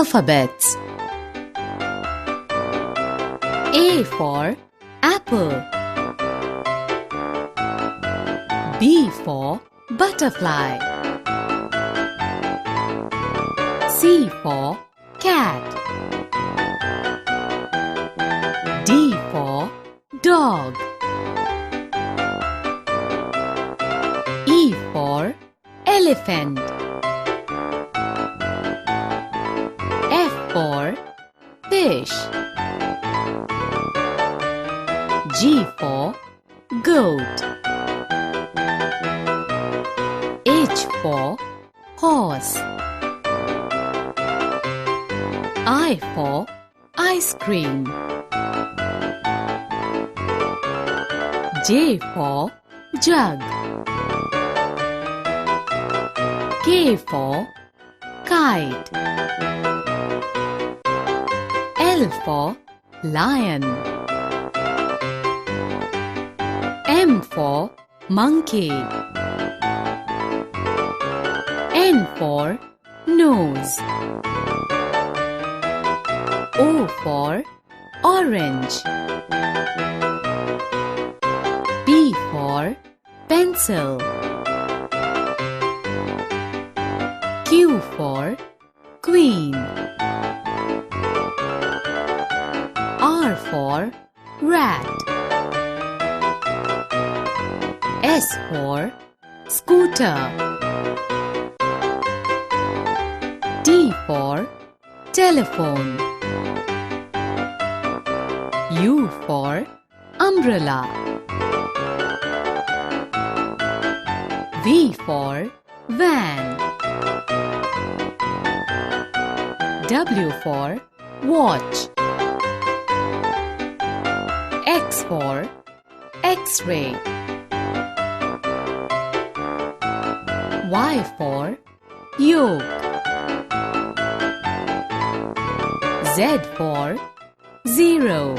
alphabets. A for apple. B for butterfly. C for cat. D for dog. E for elephant. F for fish. G for goat. H for horse. I for ice cream. J for jug. K for kite. L for lion. M for monkey. N for nose. O for orange. P for pencil. Q for queen. R for rat. S for scooter. T for telephone. U for umbrella. V for van. W for watch. X for X-ray. Y for yolk. Z for zero.